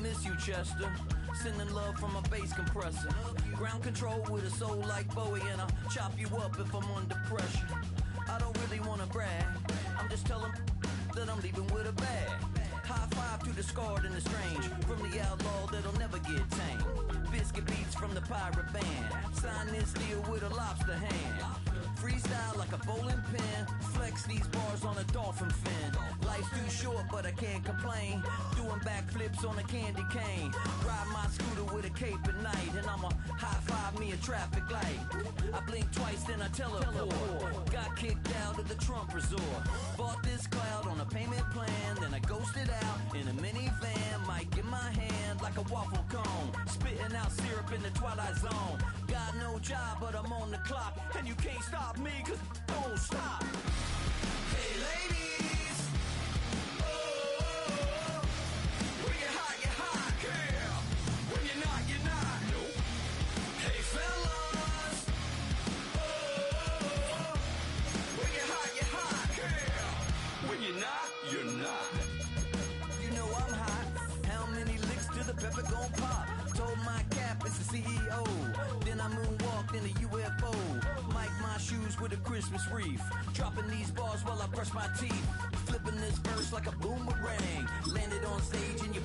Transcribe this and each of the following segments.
miss you, Chester. Sending love from a bass compressor. Ground control with a soul like Bowie, and I'll chop you up if I'm under pressure. I don't really wanna brag, I'm just telling that I'm leaving with a bag. High five to the scarred and the strange, from the outlaw that'll never get tamed. Biscuit beats from the pirate band, sign this deal with a lobster hand. Freestyle like a bowling pin, flex these bars on a dolphin fin. Life's too short but I can't complain, doing backflips on a candy cane. Ride my scooter with a cape at night, and I'ma high five me a traffic light. I blink twice then I teleport, got kicked out of the Trump resort. Bought this cloud on a payment plan, then I ghosted out in a minivan. Mic in my hand like a waffle cone, spitting out syrup in the twilight zone. Got no job but I'm on the clock, and you can't stop me cause don't stop. Hey ladies, oh, when you're hot, girl. When you're not, nope. Hey fellas, oh, when you're hot, girl. When you're not. You know I'm hot. How many licks till the pepper gon' pop? Told my cap it's the CEO. Then I moonwalked in a UFO. Mic my shoes with a Christmas wreath. Dropping these bars while I brush my teeth. Flipping this verse like a boomerang. Landed on stage in your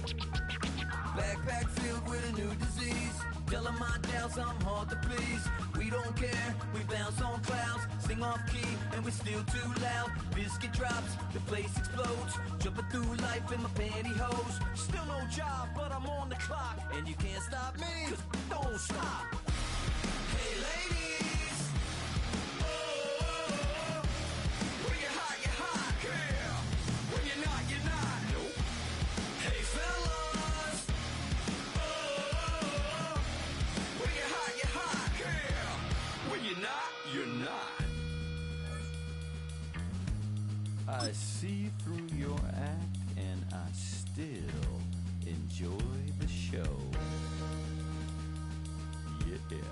backpack filled with a new disease. Telling my doubts I'm hard to please. We don't care, we bounce on clouds. Sing off key and we're still too loud. Biscuit drops, the place explodes. Jumping through life in my pantyhose. Still no job, but I'm on the clock. And you can't stop me, cause don't stop. Hey ladies, oh, when you're hot, girl. When you're not, nope. Hey fellas, oh, when you're hot, girl. When you're not. I see through your act and I still enjoy the show. Yeah.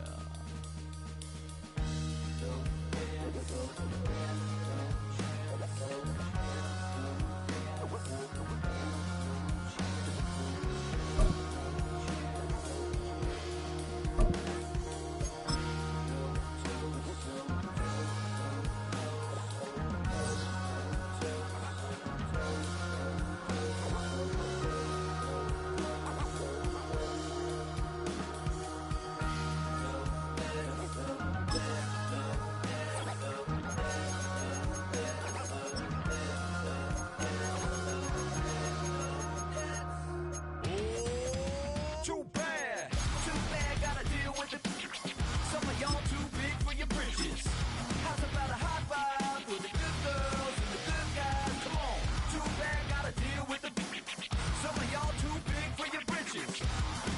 Too bad, gotta deal with it. Some of y'all too big for your britches. How's about a high five for the good girls and the good guys? Come on, too bad, gotta deal with it. Some of y'all too big for your britches.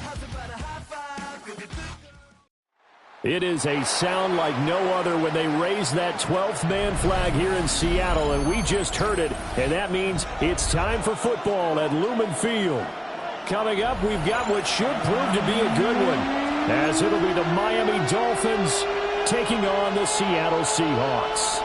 How's about a high five for the good girls? It is a sound like no other when they raise that 12th man flag here in Seattle, and we just heard it, and that means it's time for football at Lumen Field. Coming up, we've got what should prove to be a good one, as it'll be the Miami Dolphins taking on the Seattle Seahawks.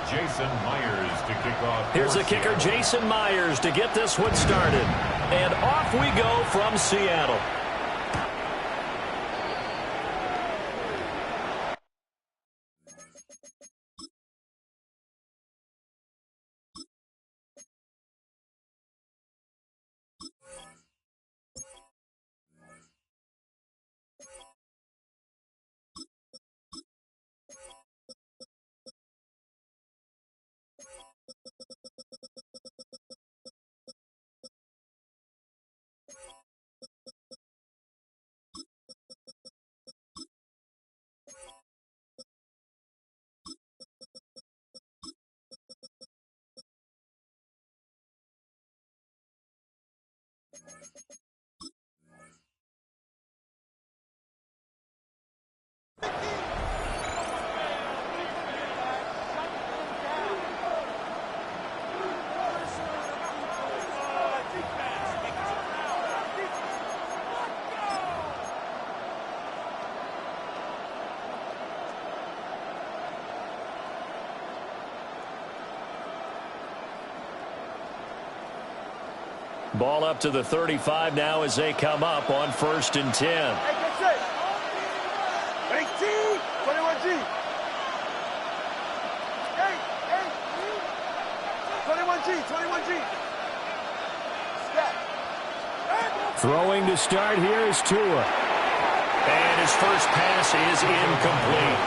Jason Myers to kick off. Here's the kicker, Jason Myers, to get this one started. And off we go from Seattle. Ball up to the 35 now as they come up on 1st and 10. Hey, get set. 21G. Hey, 21G. Throwing to start here is Tua. And his first pass is incomplete.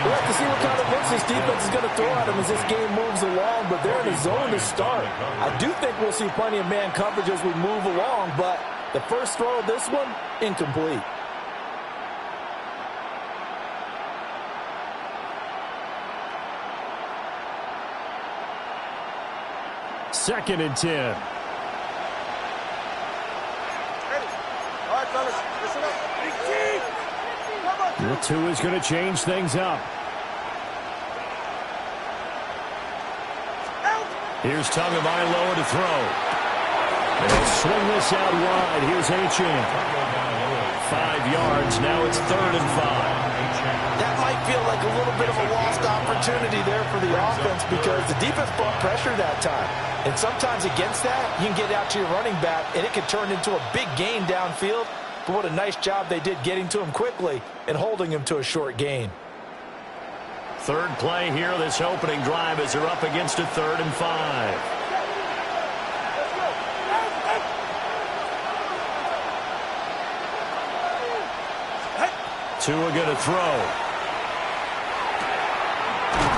We'll have to see what kind of looks this defense is going to throw at him as this game moves along, but they're in a zone to start. I do think we'll see plenty of man coverage as we move along, but the first throw of this one, incomplete. Second and 10. All right, fellas, listen up. The two is going to change things up. Here's Tagovailoa to throw. And they swing this out wide. Here's Achane. 5 yards. Now it's 3rd and 5. That might feel like a little bit of a lost opportunity there for the offense because the defense brought pressure that time. And sometimes against that, you can get out to your running back, and it can turn into a big gain downfield. But what a nice job they did getting to him quickly and holding him to a short gain. Third play here, this opening drive as they're up against a 3rd and 5. Tua going to throw.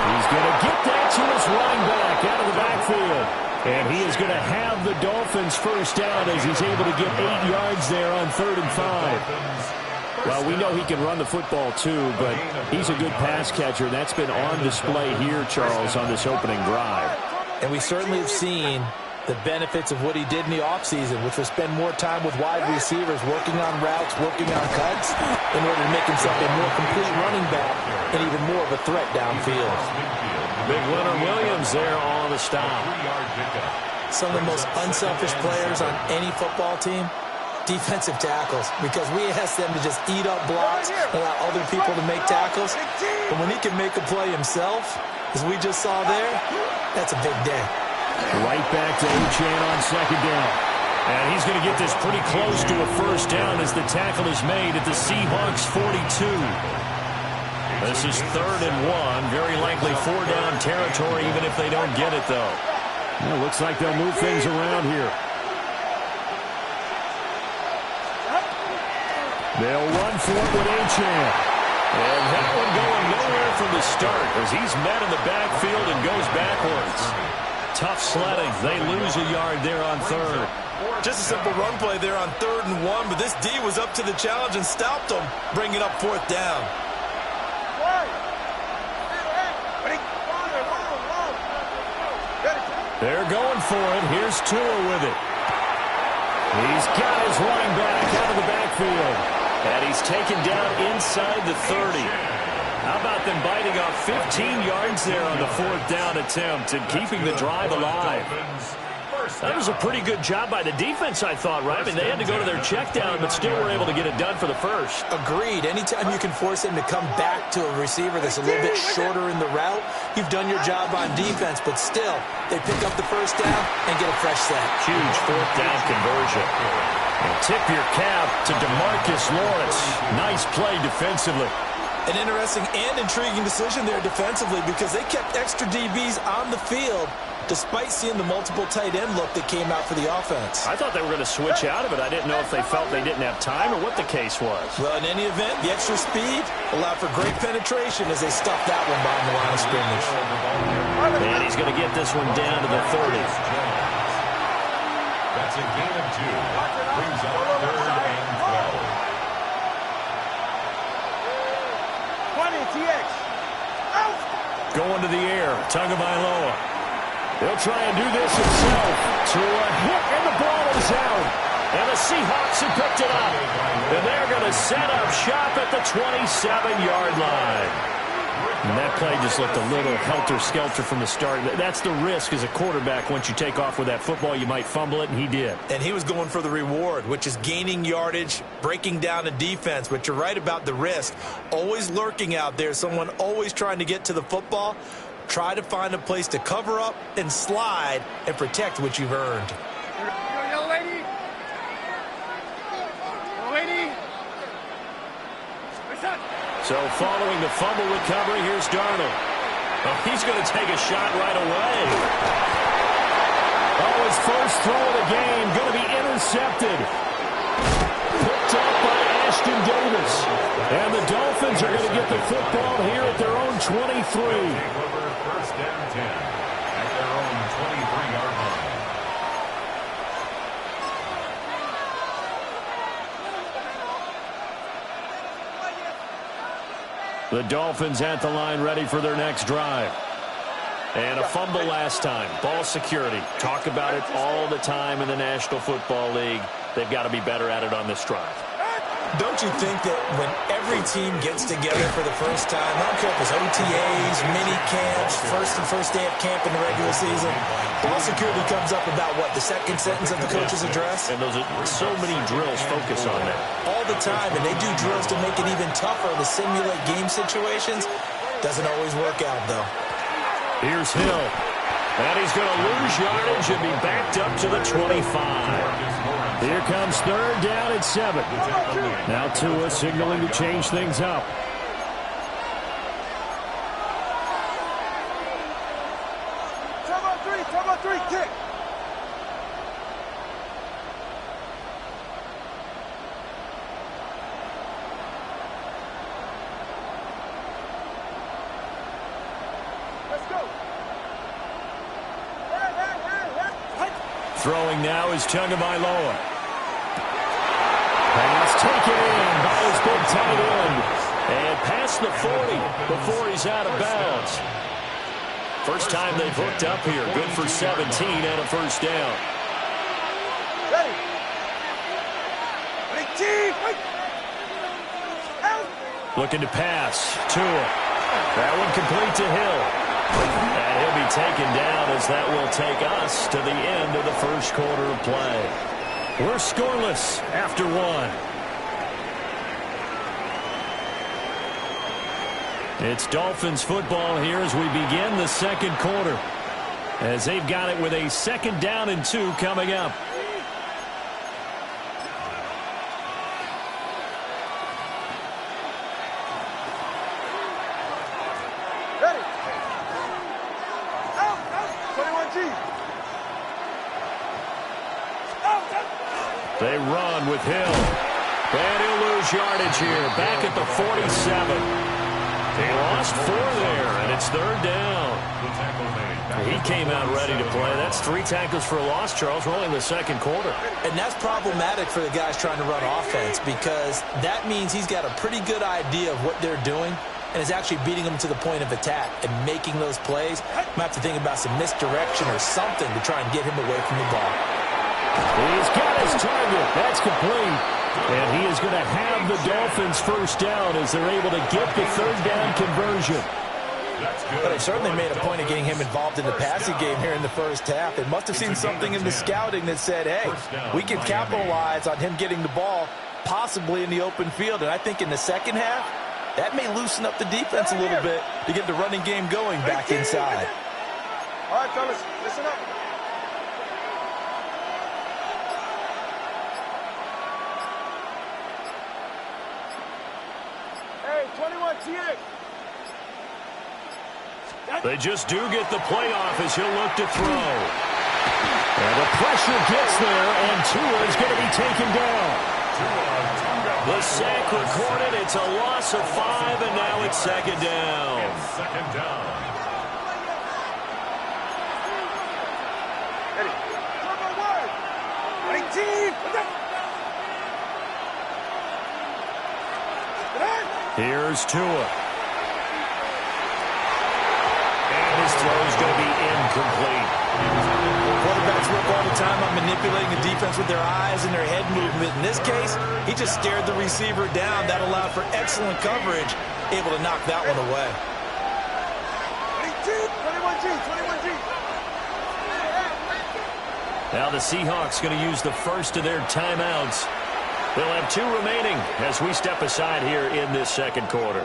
He's going to get that to his running back out of the backfield. And he is going to have the Dolphins first down as he's able to get 8 yards there on 3rd and 5. Well, we know he can run the football too, but he's a good pass catcher. That's been on display here, Charles, on this opening drive. And we certainly have seen the benefits of what he did in the offseason, which was spend more time with wide receivers, working on routes, working on cuts, in order to make himself a more complete running back and even more of a threat downfield. Big Leonard Williams there on the stop. Some of the most unselfish players on any football team, defensive tackles, because we ask them to just eat up blocks, allow other people to make tackles. But when he can make a play himself, as we just saw there, that's a big day. Right back to Achane on 2nd down. And he's going to get this pretty close to a first down as the tackle is made at the Seahawks 42. This is 3rd and 1. Very likely 4-down territory, even if they don't get it, though. It looks like they'll move things around here. They'll run for it with Achane. And that one going nowhere from the start as he's met in the backfield and goes backwards. Tough sledding. They lose a yard there on 3rd. Just a simple run play there on 3rd and 1, but this D was up to the challenge and stopped them, bringing up 4th down. They're going for it. Here's Tua with it. He's got his running back out of the backfield. And he's taken down inside the 30. How about them biting off 15 yards there on the 4th down attempt and keeping the drive alive? That was a pretty good job by the defense, I thought, right? I mean, they had to go to their check down, but still were able to get it done for the first. Agreed. Anytime you can force him to come back to a receiver that's a little bit shorter in the route, you've done your job on defense, but still, they pick up the first down and get a fresh set. Huge 4th down conversion. And tip your cap to DeMarcus Lawrence. Nice play defensively. An interesting and intriguing decision there defensively because they kept extra DBs on the field despite seeing the multiple tight end look that came out for the offense. I thought they were going to switch out of it. I didn't know if they felt they didn't have time or what the case was. Well, in any event, the extra speed allowed for great penetration as they stuffed that one behind the line of scrimmage. And he's going to get this one down to the 30. That's a gain of 2. Brings up 3rd and 12. 20, TX. Out! Going to the air, Tagovailoa. He'll try and do this himself. To a hit, and the ball is out. And the Seahawks have picked it up. And they're going to set up shop at the 27-yard line. And that play just looked a little helter-skelter from the start. That's the risk as a quarterback. Once you take off with that football, you might fumble it, and he did. And he was going for the reward, which is gaining yardage, breaking down a defense. But you're right about the risk. Always lurking out there, someone always trying to get to the football. Try to find a place to cover up and slide and protect what you've earned. So following the fumble recovery, here's Darnold. Oh, he's going to take a shot right away. Oh, his first throw of the game going to be intercepted. Picked up by Ashton Davis. And the Dolphins are going to get the football here at their own 23. First down 10 at their own 23-yard line. The Dolphins at the line ready for their next drive. And a fumble last time. Ball security. Talk about it all the time in the National Football League. They've got to be better at it on this drive. Don't you think that when every team gets together for the first time, I don't care if it's OTAs, mini camps, first day of camp in the regular season, ball security comes up about what, the second sentence of the coach's address? And those are so many drills focus on that. All the time, and they do drills to make it even tougher to simulate game situations. Doesn't always work out, though. Here's Hill. And he's going to lose yardage and be backed up to the 25. Here comes third down at 7. Now Tua signaling to change things up. Turbo 3, kick. Let's go. Throwing now is Tagovailoa. Pass taken in by his big tight end. And past the 40 before he's out of bounds. First time they've hooked up here. Good for 17 and a first down. Ready. 18. Looking to pass. Tua. That one complete to Hill. And he'll be taken down as that will take us to the end of the first quarter of play. We're scoreless after 1. It's Dolphins football here as we begin the second quarter. As they've got it with a second down and 2 coming up. Ready. Out. 21G. They run with Hill. And he'll lose yardage here. Back at the 47. He lost 4 there, and it's third down. He came out ready to play. That's 3 tackles for a loss, Charles. We're only in the second quarter. And that's problematic for the guys trying to run offense because that means he's got a pretty good idea of what they're doing and is actually beating them to the point of attack and making those plays. Might have to think about some misdirection or something to try and get him away from the ball. He's got his target. That's complete. And he is going to have the Dolphins first down as they're able to get the third down conversion. But they certainly made a point of getting him involved in the passing game here in the first half. They must have seen something in the scouting that said, hey, we can capitalize on him getting the ball possibly in the open field. And I think in the second half, that may loosen up the defense a little bit to get the running game going back inside. All right, fellas, listen up. Hey, 21 TA. They just do get the playoff as he'll look to throw. And the pressure gets there, and Tua is going to be taken down. The sack recorded. It's a loss of 5, and now it's second down. Second down. Ready. Turbo 1. 18. Here's Tua. His throw is going to be incomplete. Quarterbacks work all the time on manipulating the defense with their eyes and their head movement. In this case, he just stared the receiver down. That allowed for excellent coverage, able to knock that one away. 21G. Now the Seahawks going to use the first of their timeouts. They'll have 2 remaining as we step aside here in this second quarter.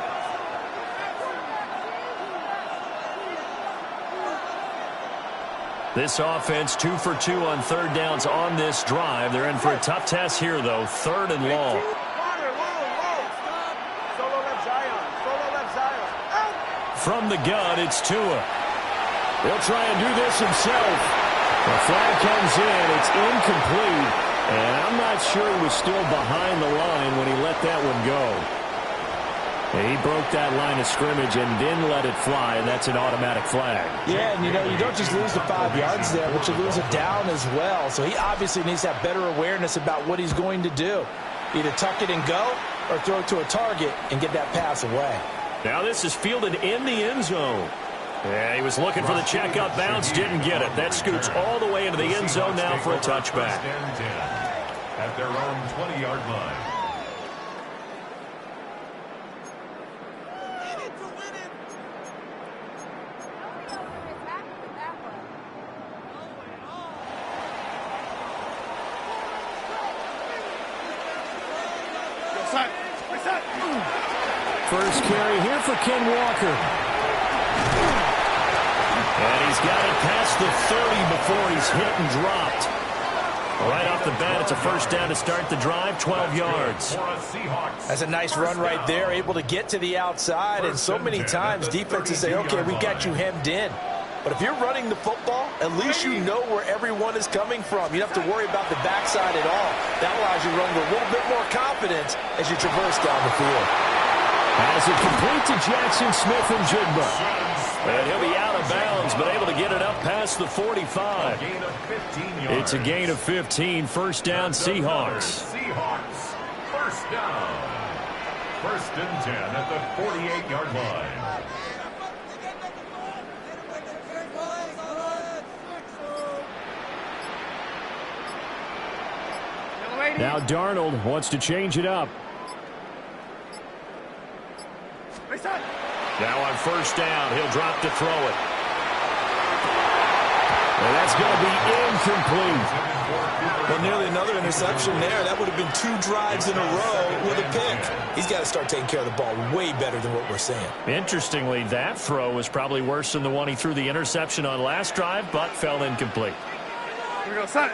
This offense 2 for 2 on third downs on this drive. They're in for a tough test here, though. 3rd and long. Solo left Zion. From the gun, it's Tua. He'll try and do this himself. The flag comes in. It's incomplete. And I'm not sure he was still behind the line when he let that one go. He broke that line of scrimmage and didn't let it fly, and that's an automatic flag. Yeah, and you don't just lose the 5 yards there, but you lose a down as well. So he obviously needs to have better awareness about what he's going to do. Either tuck it and go or throw it to a target and get that pass away. Now this is fielded in the end zone. Yeah, he was looking for the checkup bounce, didn't get it. That scoots all the way into the end zone now for a touchback. At their own 20-yard line. First carry here for Ken Walker. And he's got it past the 30 before he's hit and dropped. Right off the bat, it's a first down to start the drive, 12 yards. That's a nice run right there, able to get to the outside. And so many times defenses say, okay, we got you hemmed in. But if you're running the football, at least you know where everyone is coming from. You don't have to worry about the backside at all. That allows you to run with a little bit more confidence as you traverse down the field. As it complete to Jackson Smith-Njigba. And he'll be out of bounds, but able to get it up past the 45. It's a gain of 15. First down, Seahawks. Seahawks. First down. First and 10 at the 48-yard line. Now Darnold wants to change it up. Now on first down, he'll drop to throw it. And that's going to be incomplete. Well, nearly another interception there. That would have been 2 drives in a row with a pick. He's got to start taking care of the ball way better than what we're saying. Interestingly, that throw was probably worse than the one he threw the interception on last drive, but fell incomplete. Here we go, set.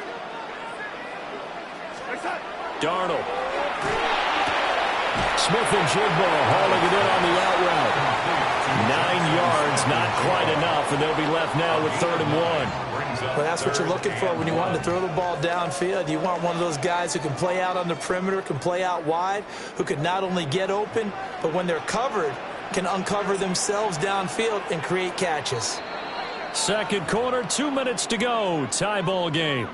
Darnold. Smith-Njigba hauling it in on the out route. 9 yards, not quite enough, and they'll be left now with 3rd and 1. Well, that's what you're looking for when you want to throw the ball downfield. You want one of those guys who can play out on the perimeter, can play out wide, who can not only get open, but when they're covered, can uncover themselves downfield and create catches. Second quarter, 2 minutes to go. Tie ball game.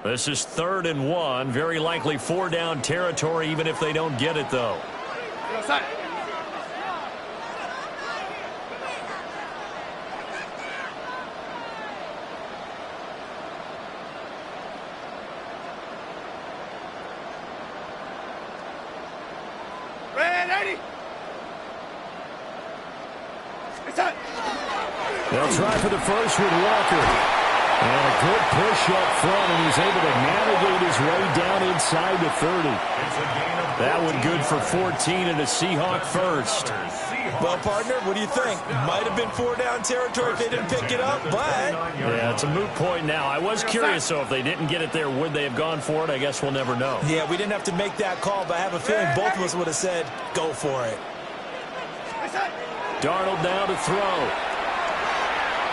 This is 3rd and 1. Very likely 4 down territory, even if they don't get it, though. They'll try for the first with Walker. And a good push up front, and he's able to navigate his way down inside the 30. That one good for 14 and a Seahawk first. Well, partner, what do you think? Might have been 4 down territory if they didn't pick it up, but... Yeah, it's a moot point now. I was curious, so if they didn't get it there, would they have gone for it? I guess we'll never know. Yeah, we didn't have to make that call, but I have a feeling both of us would have said, go for it. Darnold now to throw.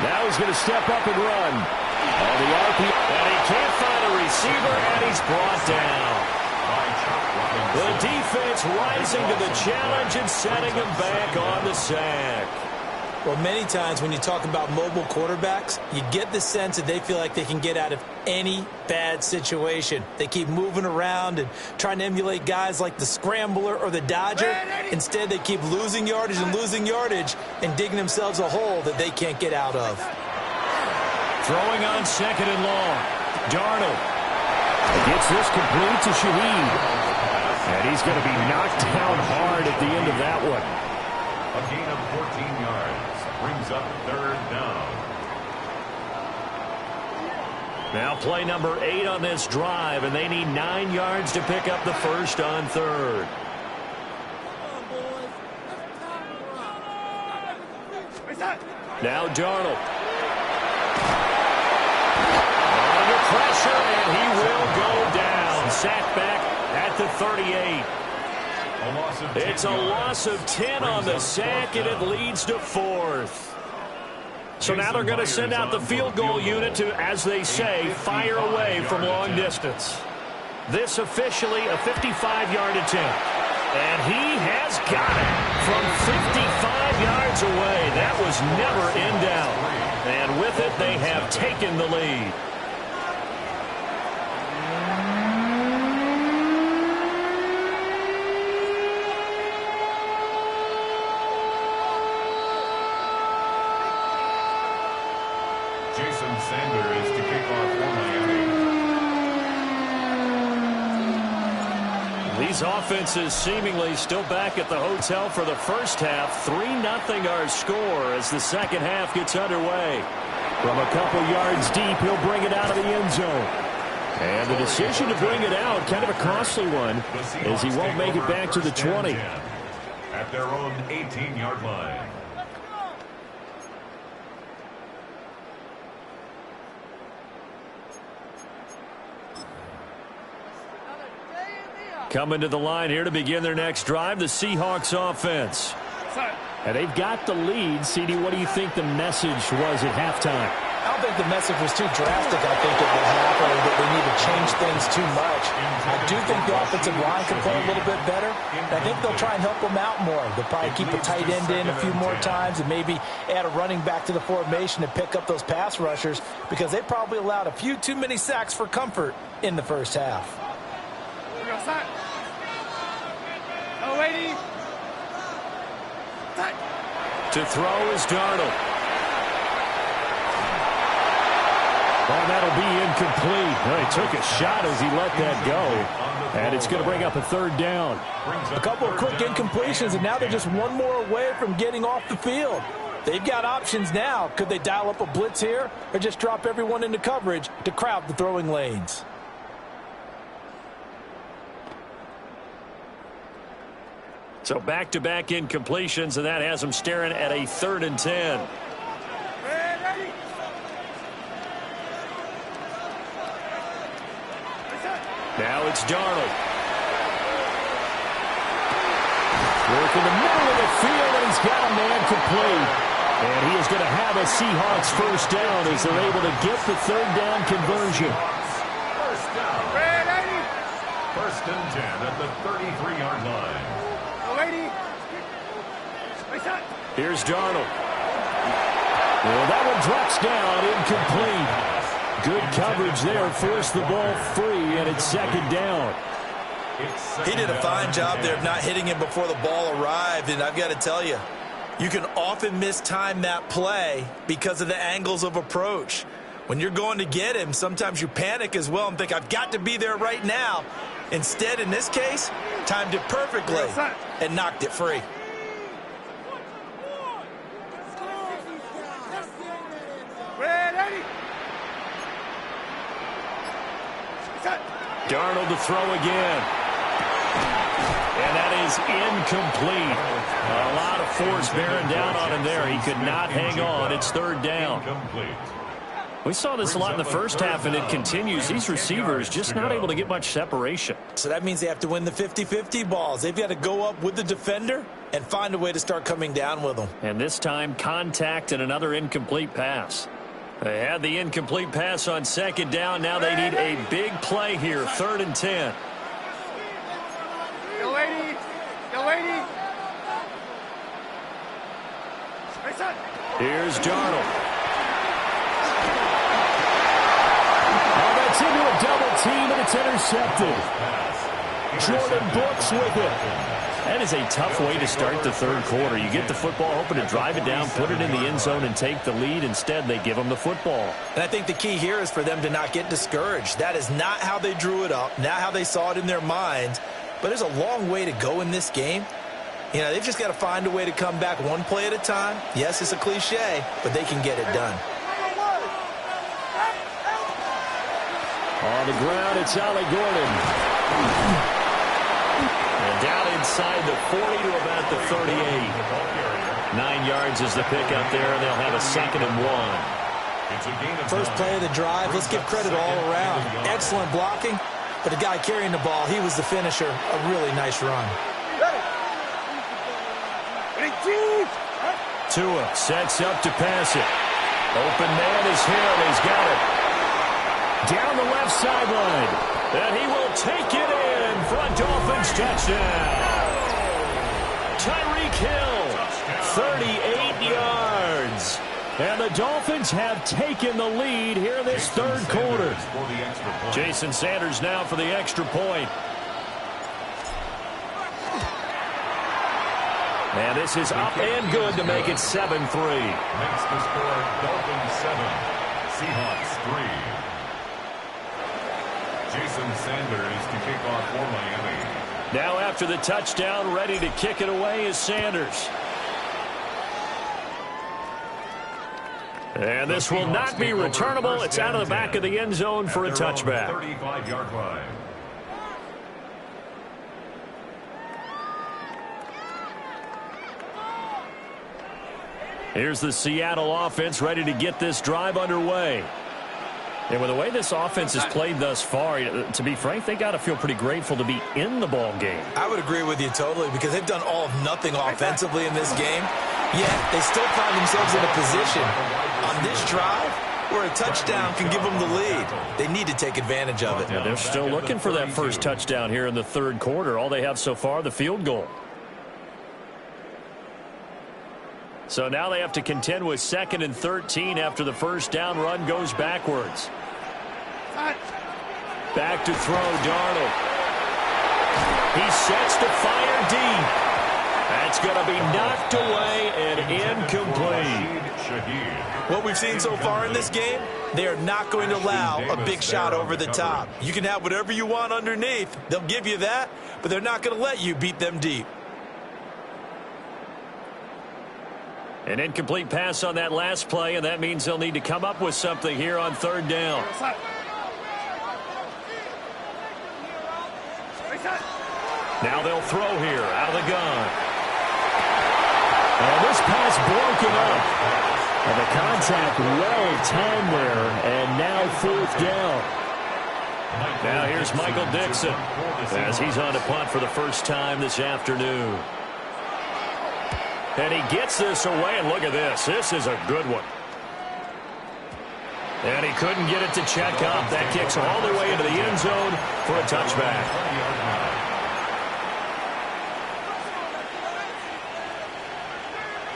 Now he's going to step up and run. On the RP, and he can't find a receiver, and he's brought down. The defense rising to the challenge and setting him back on the sack. Well, many times when you talk about mobile quarterbacks, you get the sense that they feel like they can get out of any bad situation. They keep moving around and trying to emulate guys like the Scrambler or the Dodger. Instead, they keep losing yardage and digging themselves a hole that they can't get out of. Throwing on 2nd and long. Darnold gets this complete to Shaheed. And he's going to be knocked down hard at the end of that one. A gain of 14 yards brings up 3rd down. Now play number 8 on this drive, and they need 9 yards to pick up the first on 3rd. Now Darnold. Under pressure, and he will go down. sacked back at the 38. It's a loss of 10 on the sack, and it leads to 4th. So now they're going to send out the field goal unit to, as they say, fire away from long distance. This officially a 55-yard attempt. And he has got it from 55 yards away. That was never in doubt. And with it, they have taken the lead. Sanders to kick off for Miami. These offenses seemingly still back at the hotel for the first half. 3-0 our score as the second half gets underway. From a couple yards deep, he'll bring it out of the end zone. And the decision to bring it out, kind of a costly one, as he won't make it back to the 20. At their own 18-yard line. Coming to the line here to begin their next drive, the Seahawks offense. And they've got the lead. CD, what do you think the message was at halftime? I don't think the message was too drastic. I think it was happening that they need to change things too much. I do think the offensive line can play a little bit better. I think they'll try and help them out more. They'll probably keep a tight end in a few more times and maybe add a running back to the formation to pick up those pass rushers because they probably allowed a few too many sacks for comfort in the first half. To throw is Darnold. Oh, that'll be incomplete. Well, he took a shot as he let that go. And it's going to bring up a 3rd down. A couple of quick incompletions, and now they're just one more away from getting off the field. They've got options now. Could they dial up a blitz here or just drop everyone into coverage to crowd the throwing lanes? So back-to-back incompletions, and that has them staring at a 3rd and 10. Now it's Darnold. Work in the middle of the field, and he's got a man complete. And he is going to have a Seahawks first down as they're able to get the 3rd down conversion. First down. First and 10 at the 33-yard line. Here's Darnold. Well, that one drops down, incomplete. Good coverage there, forced the ball free, and it's 2nd down. He did a fine job there of not hitting him before the ball arrived, and I've got to tell you, you can often mistime that play because of the angles of approach. When you're going to get him, sometimes you panic as well and think, I've got to be there right now. Instead, in this case, timed it perfectly and knocked it free. Darnold to throw again. And that is incomplete. A lot of force bearing down on him there. He could not hang on. It's 3rd down. We saw this a lot in the first half, and it continues. These receivers just not able to get much separation. So that means they have to win the 50-50 balls. They've got to go up with the defender and find a way to start coming down with them. And this time, contact and another incomplete pass. They had the incomplete pass on 2nd down. Now they need a big play here, 3rd and 10. Go, lady. Go, lady. Here's Darnold. Oh, that's into a double team, and it's intercepted. Jordan Brooks with it. That is a tough way to start the 3rd quarter. You get the football, hoping to drive it down, put it in the end zone, and take the lead. Instead, they give them the football. And I think the key here is for them to not get discouraged. That is not how they drew it up, not how they saw it in their minds. But there's a long way to go in this game. You know, they've just got to find a way to come back one play at a time. Yes, it's a cliche, but they can get it done. On the ground, it's Ollie Gordon. And down inside the 40 to about the 38. 9 yards is the pick out there. They'll have a 2nd and 1. First play of the drive. Let's give credit all around. Excellent blocking. but the guy carrying the ball, he was the finisher. A really nice run. Tua sets up to pass it. Open man is Hill. He's got it. Down the left sideline. And he will take it in for a Dolphins touchdown. Tyreek Hill, 38 yards. And the Dolphins have taken the lead here in this third quarter. Jason Sanders now for the extra point. And this is up and good to make it 7-3. Makes the score Dolphins 7, Seahawks 3. Jason Sanders to kick off for Miami. Now after the touchdown, ready to kick it away is Sanders. And this will not be returnable. It's out of the back of the end zone for a touchback. 35-yard line. Here's the Seattle offense ready to get this drive underway. And with the way this offense has played thus far, to be frank, they got to feel pretty grateful to be in the ball game. I would agree with you totally because they've done all of nothing offensively in this game, yet they still find themselves in a position on this drive where a touchdown can give them the lead. They need to take advantage of it. Yeah, they're still looking for that first touchdown here in the third quarter. All they have so far, the field goal. So now they have to contend with 2nd and 13 after the first down run goes backwards. Back to throw, Darnold. He sets to fire deep. That's going to be knocked away and incomplete. What we've seen so far in this game, they are not going to allow a big shot over the top. You can have whatever you want underneath. They'll give you that, but they're not going to let you beat them deep. An incomplete pass on that last play, and that means they'll need to come up with something here on third down. Now they'll throw here out of the gun. And this pass broken up. And the contact well timed there, and now fourth down. Now here's Michael Dixon as he's on to punt for the first time this afternoon. And he gets this away, and look at this. This is a good one. And he couldn't get it to check up. That kicks all the way into the end zone for a touchback.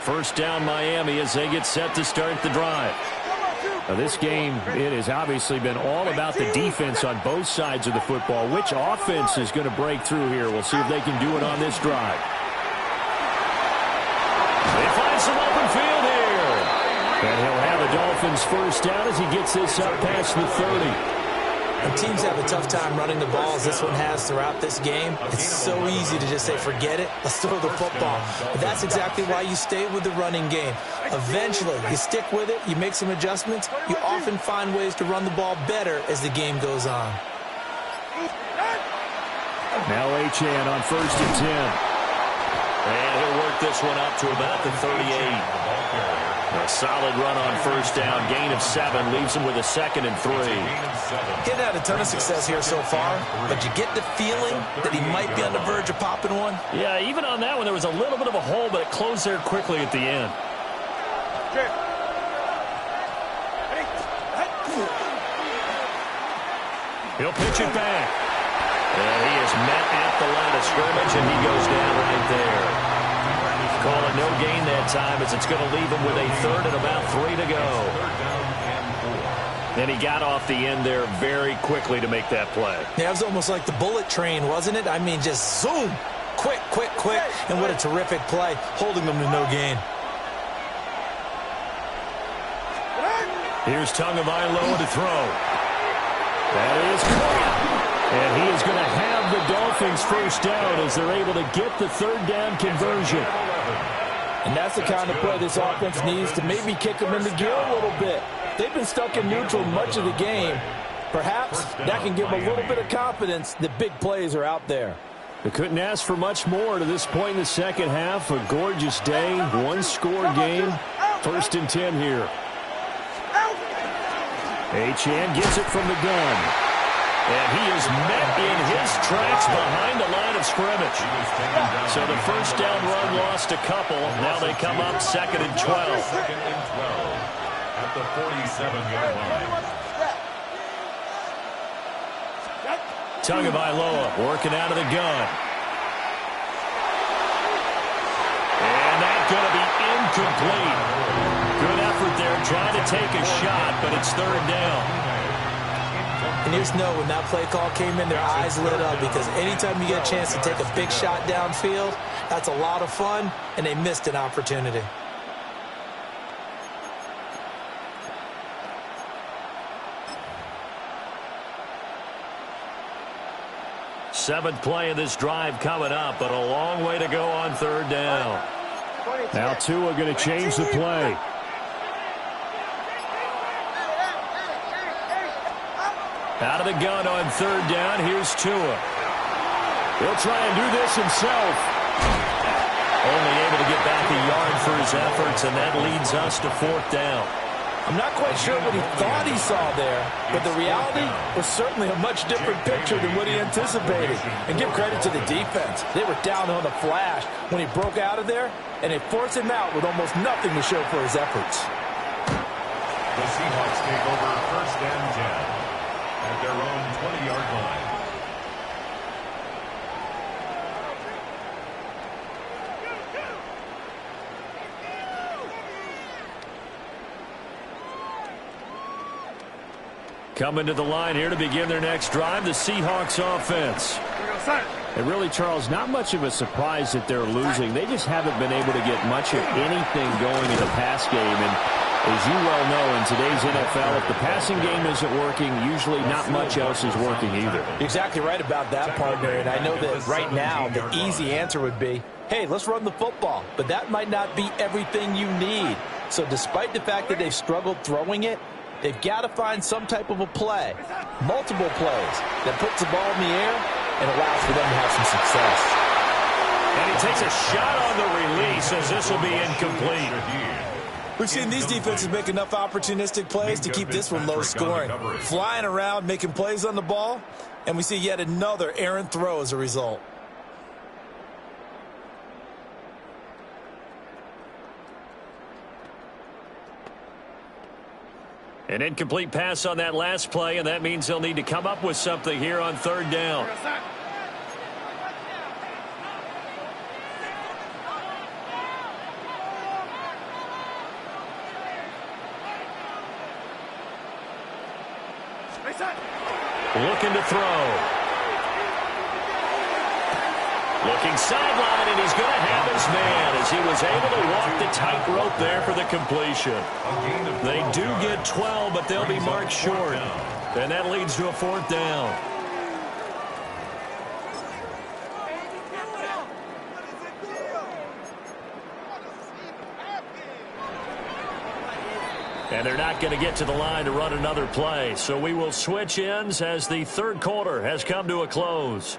First down Miami as they get set to start the drive. Now this game, it has obviously been all about the defense on both sides of the football. Which offense is going to break through here? We'll see if they can do it on this drive. They find some open field here. And he'll have the Dolphins first down as he gets this up past the 30. When teams have a tough time running the ball as this one has throughout this game, it's so easy to just say, forget it, let's throw the football. But that's exactly why you stay with the running game. Eventually, you stick with it, you make some adjustments, you often find ways to run the ball better as the game goes on. Now Achane on 1st and 10. And he'll work this one up to about the 38. A solid run on first down. Gain of 7 leaves him with a 2nd and 3. He had a ton of success here so far, but you get the feeling that he might be on the verge of popping one. Yeah, even on that one, there was a little bit of a hole, but it closed there quickly at the end. He'll pitch it back. And he is met at the line of scrimmage, and he goes down right there. Call it no gain that time as it's going to leave him with a 3rd and about 3 to go. And he got off the end there very quickly to make that play. Yeah, it was almost like the bullet train, wasn't it? I mean, just zoom. Quick, quick, quick. And what a terrific play, holding them to no gain. Here's Tagovailoa to throw. That is caught. And he is going to have the Dolphins first down as they're able to get the 3rd down conversion. And that's the kind of play this offense needs to maybe kick them into gear a little bit. They've been stuck in neutral much of the game. Perhaps that can give them a little bit of confidence that big plays are out there. They couldn't ask for much more to this point in the second half. A gorgeous day, one-score game. 1st and 10 here. Achane gets it from the gun. And he is met in his tracks behind the line of scrimmage. So the first down run lost a couple. Now they come up 2nd and 12. Second and 12 at the 47-yard line. Tagovailoa working out of the gun. And that's going to be incomplete. Good effort there trying to take a shot, but it's 3rd down. And you just know when that play call came in, their eyes lit up because anytime you get a chance to take a big shot downfield, that's a lot of fun, and they missed an opportunity. Seventh play of this drive coming up, but a long way to go on 3rd down. Now Tua going to change the play. Out of the gun on 3rd down. Here's Tua. He'll try and do this himself. Only able to get back a yard for his efforts, and that leads us to 4th down. I'm not quite sure what he thought he saw there, but the reality was certainly a much different picture than what he anticipated. And give credit to the defense. They were down on the flash when he broke out of there, and they forced him out with almost nothing to show for his efforts. The Seahawks take over 1st and 10 at their own 20-yard line. Coming to the line here to begin their next drive, the Seahawks offense. And really, Charles, not much of a surprise that they're losing. They just haven't been able to get much of anything going in the pass game. And as you well know, in today's NFL, if the passing game isn't working, usually not much else is working either. Exactly right about that, partner. And I know that right now the easy answer would be, hey, let's run the football. But that might not be everything you need. So despite the fact that they've struggled throwing it, they've got to find some type of a play, multiple plays, that puts the ball in the air and allows for them to have some success. And he takes a shot on the release as this will be incomplete. We've seen these defenses make enough opportunistic plays to keep this one low scoring. Flying around, making plays on the ball, and we see yet another errant throw as a result. An incomplete pass on that last play, and that means they'll need to come up with something here on 3rd down. Looking to throw. Looking sideline, and he's going to have his man as he was able to walk the tightrope there for the completion. They do get 12, but they'll be marked short. And that leads to a 4th down. And they're not going to get to the line to run another play. So we will switch ends as the 3rd quarter has come to a close.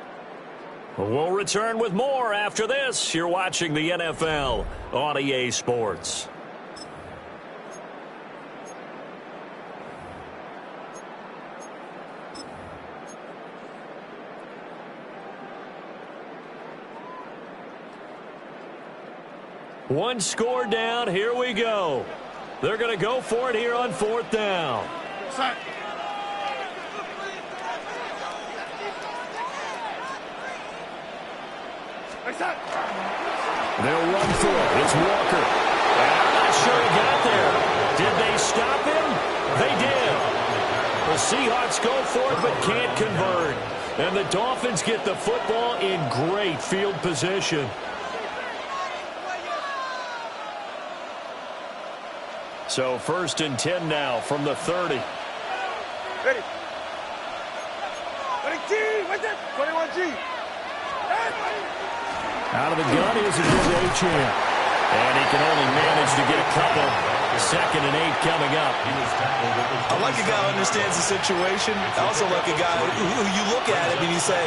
We'll return with more after this. You're watching the NFL on EA Sports. One score down. Here we go. They're going to go for it here on 4th down. They'll run through it. It's Walker. And I'm not sure he got there. Did they stop him? They did. The Seahawks go for it but can't convert. And the Dolphins get the football in great field position. So 1st and 10 now from the 30. Ready. 21G. Out of the gun is a good A-champ. And he can only manage to get a couple. 2nd and 8 coming up. I like a guy who understands the situation. I also like a guy who you look at him and you say,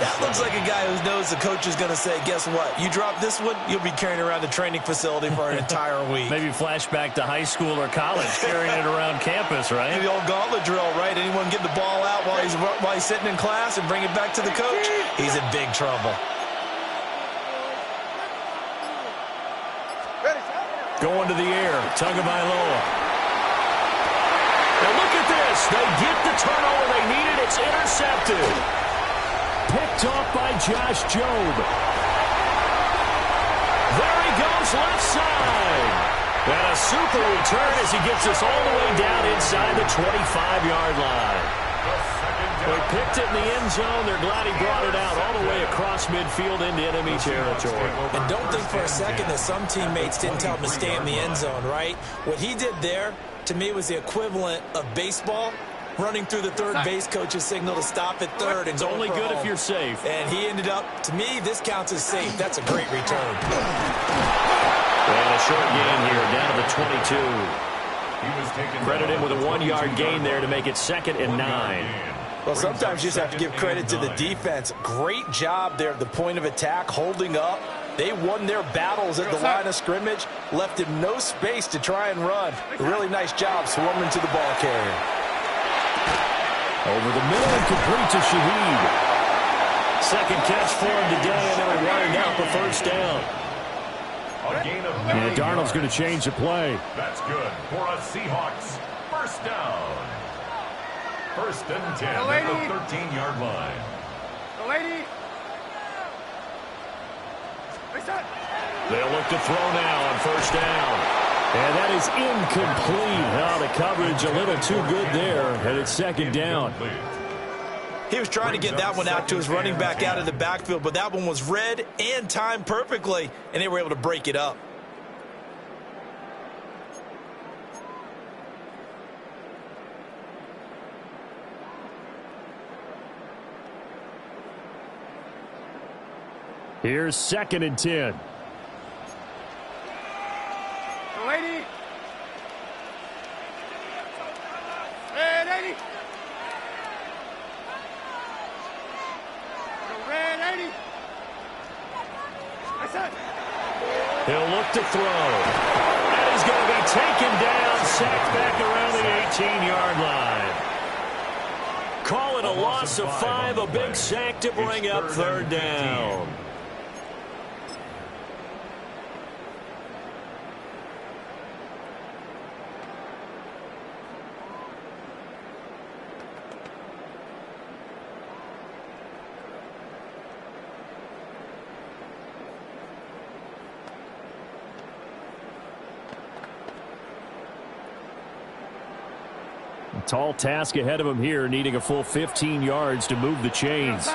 that looks like a guy who knows the coach is going to say, guess what? You drop this one, you'll be carrying around the training facility for an entire week. Maybe flashback to high school or college, carrying it around campus, right? The old gauntlet drill, right? Anyone get the ball out while he's sitting in class and bring it back to the coach? He's in big trouble. Going to the air, Tagovailoa. Now look at this. They get the turnover they needed. It's intercepted. Picked off by Josh Jobe. There he goes, left side. And a super return as he gets us all the way down inside the 25-yard line. They picked it in the end zone. They're glad he brought it out all the way across midfield into enemy territory. And don't think for a second that some teammates didn't tell him to stay in the end zone, right? What he did there, to me, was the equivalent of baseball running through the third base coach's signal to stop at third. And it's only good if you're safe. And he ended up, to me, this counts as safe. That's a great return. And a short gain here, down to the 22. Credit him with a 1-yard gain there to make it 2nd and 9. Well, sometimes you just have to give credit to the defense. Great job there at the point of attack, holding up. They won their battles at the line of scrimmage, left him no space to try and run. A really nice job swarming to the ball carrier. Over the middle and complete to Shaheed. Second catch for him today, and then we wind out the first down. And Darnold's going to change the play. That's good for a Seahawks first down. 1st and 10 at the 13-yard line. They'll look to throw now on first down. And that is incomplete. Now the coverage a little too good there, and it's 2nd down. He was trying to get that one out to his running back out of the backfield, but that one was read and timed perfectly, and they were able to break it up. Here's 2nd and 10. Lady. Red 80. Red 80. That's it. He'll look to throw. And he's going to be taken down, sacked back around the 18-yard line. Call it a loss of 5, a big sack to bring up 3rd down. Tall task ahead of him here, needing a full 15 yards to move the chains.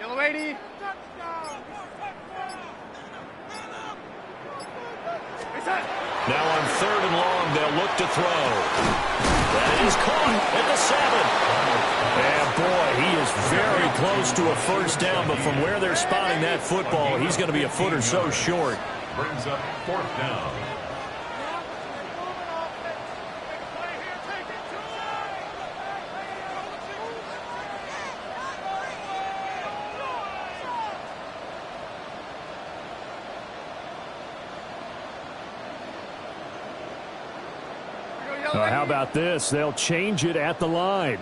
Yellow 80. Now on 3rd and long, they'll look to throw. That is caught at the 7. And boy, he is very close to a first down, but from where they're spotting that football, he's going to be a foot or so short. Brings up 4th down. How about this? They'll change it at the line.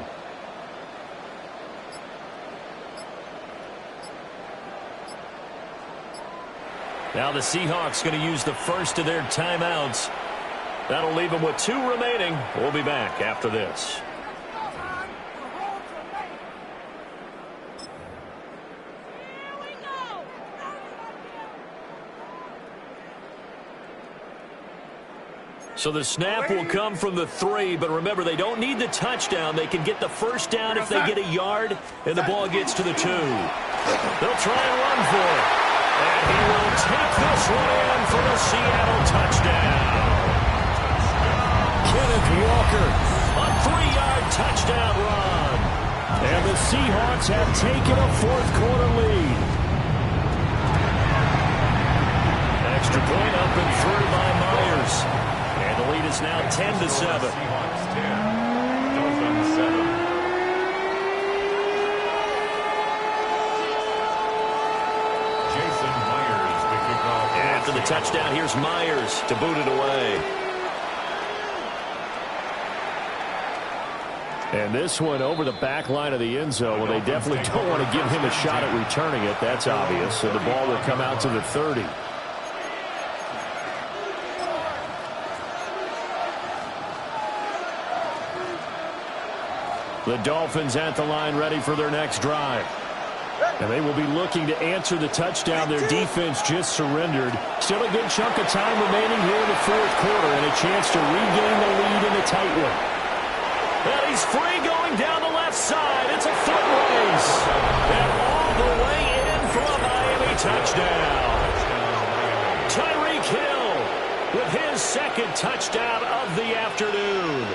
Now the Seahawks going to use the first of their timeouts. That'll leave them with 2 remaining. We'll be back after this. So the snap will come from the 3, but remember, they don't need the touchdown. They can get the first down if they get a yard, and the ball gets to the 2. They'll try and run for it. And he will take this one in for the Seattle touchdown. Kenneth Walker, a 3-yard touchdown run. And the Seahawks have taken a fourth-quarter lead. Extra point up and through by Myers. And the lead is now 10-7. Seahawks 10, Dolphins 7. Jason Myers to kick off. After the touchdown, here's Myers to boot it away. And this one over the back line of the end zone. Well, they definitely don't want to give him a shot at returning it. That's obvious. So the ball will come out to the 30. The Dolphins at the line ready for their next drive. And they will be looking to answer the touchdown their defense just surrendered. Still a good chunk of time remaining here in the fourth quarter and a chance to regain the lead in a tight one. And he's free going down the left side. It's a foot race. And all the way in for a Miami touchdown. Tyreek Hill with his second touchdown of the afternoon.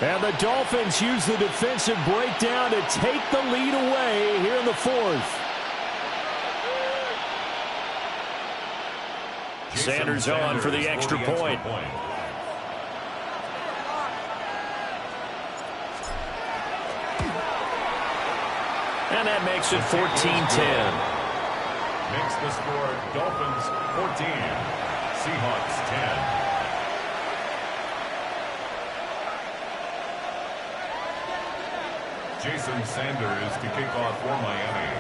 And the Dolphins use the defensive breakdown to take the lead away here in the fourth. Sanders on for the extra point. And that makes it 14-10. Makes the score Dolphins 14, Seahawks 10. Jason Sanders to kick off for Miami.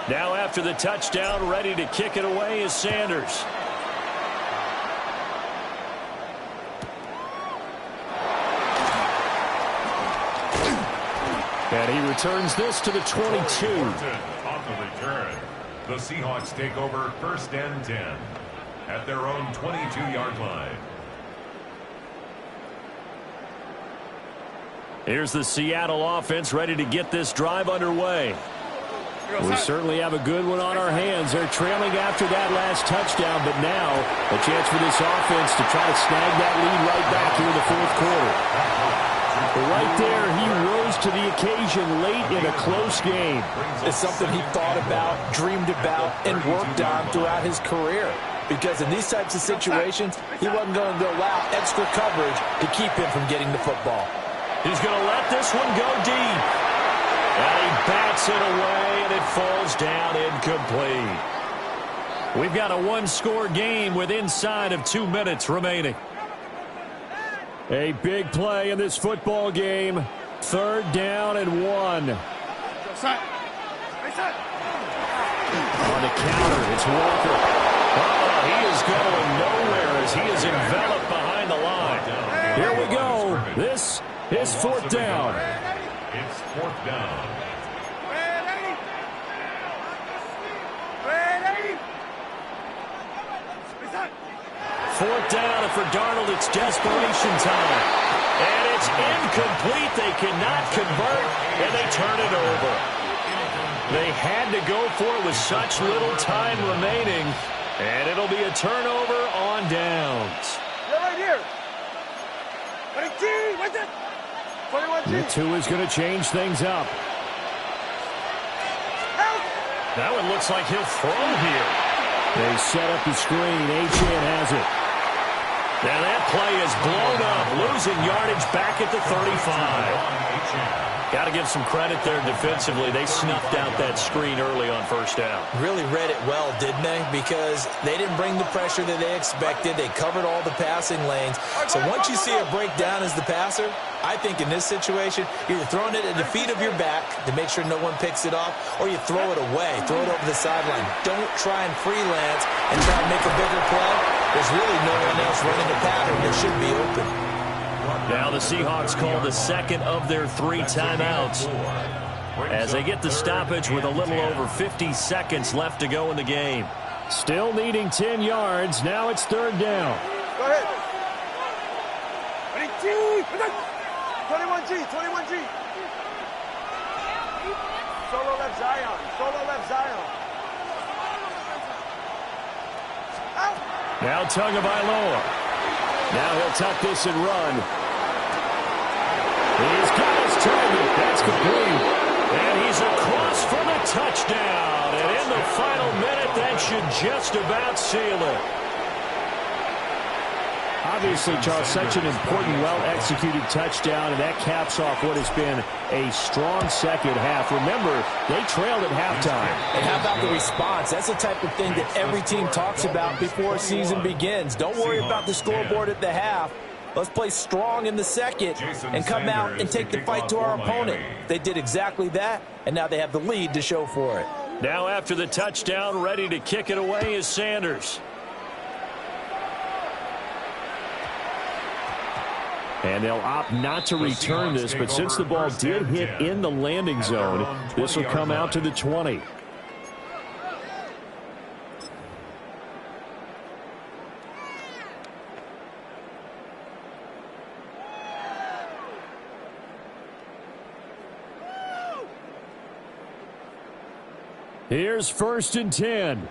Now after the touchdown, ready to kick it away is Sanders. And he returns this to the 22. On the return, the Seahawks take over first and 10 at their own 22-yard line. Here's the Seattle offense ready to get this drive underway. We certainly have a good one on our hands. They're trailing after that last touchdown, but now a chance for this offense to try to snag that lead right back here in the fourth quarter. But right there, he rose to the occasion late in a close game. It's something he thought about, dreamed about, and worked on throughout his career. Because in these types of situations, he wasn't going to allow extra coverage to keep him from getting the football. He's going to let this one go deep. And he bats it away, and it falls down incomplete. We've got a one-score game with inside of 2 minutes remaining. A big play in this football game. 3rd down and 1. On the counter, it's Walker. He is going nowhere as he is enveloped behind the line. Here we go. This is 4th down. It's 4th down. Fourth down, and for Darnold, it's desperation time. And it's incomplete. They cannot convert, and they turn it over. They had to go for it with such little time remaining, and it'll be a turnover on downs. You're right here. 22, what's it? 21G. The 2 is going to change things up. That one looks like he'll throw here. They set up the screen. Achane has it. Now that play is blown up, losing yardage back at the 35. Got to give some credit there defensively. They snuffed out that screen early on first down. Really read it well, didn't they? Because they didn't bring the pressure that they expected. They covered all the passing lanes. So once you see a breakdown as the passer, I think in this situation, you're throwing it at the feet of your back to make sure no one picks it off, or you throw it away, throw it over the sideline. Don't try and freelance and try and make a bigger play. There's really no one else running the pattern that should be open. Now the Seahawks call the second of their 3 timeouts as they get the stoppage with a little over 50 seconds left to go in the game. Still needing 10 yards. Now it's 3rd down. Go ahead. 21G, 21G. Solo left Zion. Solo left Zion. Out. Now Tagovailoa. Now he'll tuck this and run. He's got his target. That's complete. And he's across for the touchdown. And in the final minute, that should just about seal it. Obviously, Charles, such an important, well-executed touchdown, and that caps off what has been a strong second half. Remember, they trailed at halftime. And how about the response? That's the type of thing that every team talks about before a season begins. Don't worry about the scoreboard at the half. Let's play strong in the second and come out and take the fight to our opponent. They did exactly that, and now they have the lead to show for it. Now after the touchdown, ready to kick it away is Sanders. And they'll opt not to return this, but since the ball did hit in the landing zone, this will come out to the 20. Here's 1st and 10.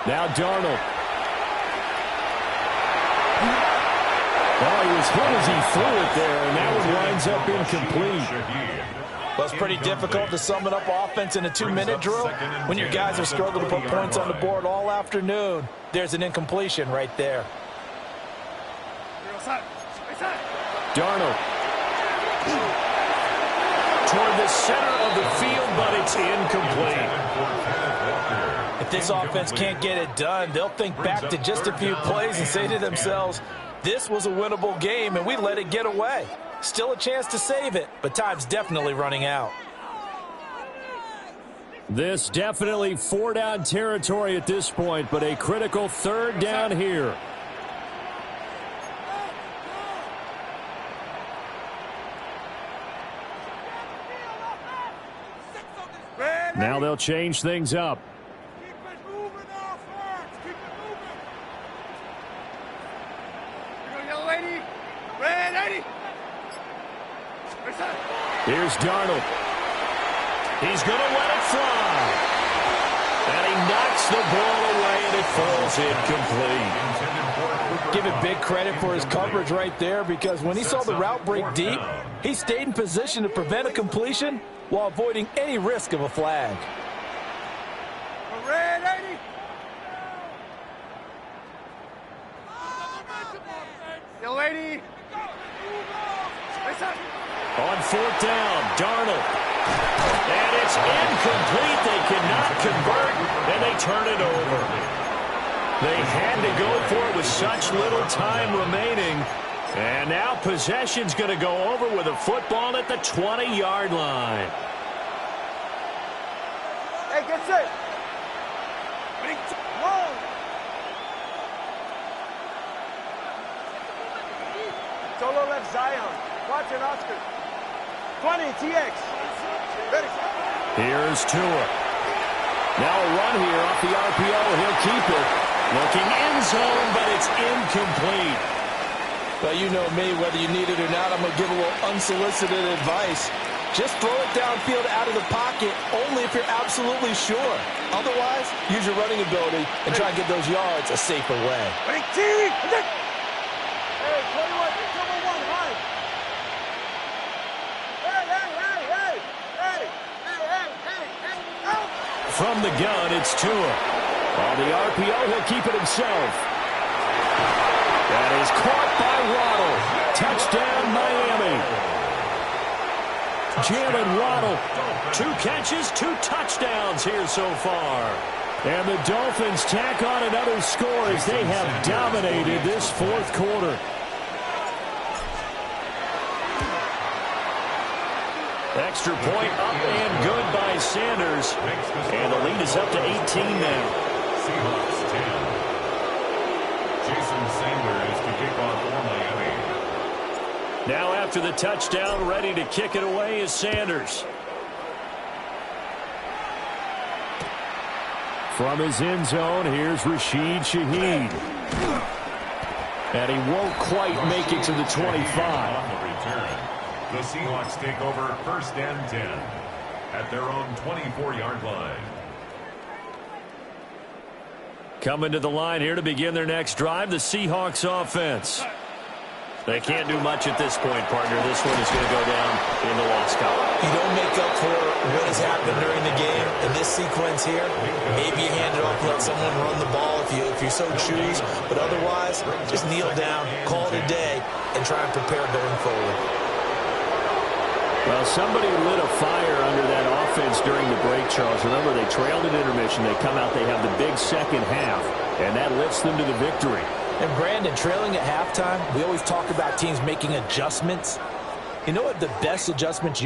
Now Darnold. Oh, he was hit as he threw it there, and that one winds up incomplete. Well, it's pretty difficult to sum it up offense in a 2-minute drill when your guys have struggled to put points on the board all afternoon. There's an incompletion right there. Darnold. Toward the center of the field, but it's incomplete. If this offense can't get it done, they'll think back to just a few plays and say to themselves, this was a winnable game, and we let it get away. Still a chance to save it, but time's definitely running out. This definitely 4-down territory at this point, but a critical 3rd down here. Now they'll change things up. Here's Darnold. He's going to let it fly. And he knocks the ball away, and it falls incomplete. Give it big credit for his coverage right there, because when he saw the route break deep, he stayed in position to prevent a completion while avoiding any risk of a flag. On 4th down, Darnold. And it's incomplete. They cannot convert, and they turn it over. They had to go for it with such little time remaining. And now possession's going to go over with a football at the 20-yard line. Hey, get set. Whoa. Solo left Zion. Watch it, Oscar. 20, TX. Ready. Here's Tua. Now a run here off the RPO. He'll keep it. Looking end zone, but it's incomplete. Well, you know me, whether you need it or not, I'm going to give a little unsolicited advice. Just throw it downfield out of the pocket only if you're absolutely sure. Otherwise, use your running ability and try and get those yards a safer way. Hey, 21, number 1, high. From the gun, it's Tua. On the RPO, he'll keep it himself. That is caught by Waddle. Touchdown, Miami. Jalen Waddle. 2 catches, 2 touchdowns here so far. And the Dolphins tack on another score as they have dominated this 4th quarter. Extra point up and good by Sanders. And the lead is up to 18 now. Seahawks 10. Jason Sanders to kick off for Miami. Now after the touchdown, ready to kick it away is Sanders. From his end zone, here's Rashid Shaheed. And he won't quite make it to the 25. On the return, the Seahawks take over 1st and 10 at their own 24-yard line. Coming to the line here to begin their next drive, the Seahawks offense. They can't do much at this point, partner. This one is going to go down in the loss column. You don't make up for what has happened during the game. In this sequence here, maybe you hand it off and let someone run the ball if you so choose. But otherwise, just kneel down, call it a day, and try and prepare going forward. Well, somebody lit a fire under that offense during the break, Charles. Remember, they trailed at intermission. They come out, they have the big second half, and that lifts them to the victory. And Brandon, trailing at halftime, we always talk about teams making adjustments. You know what the best adjustments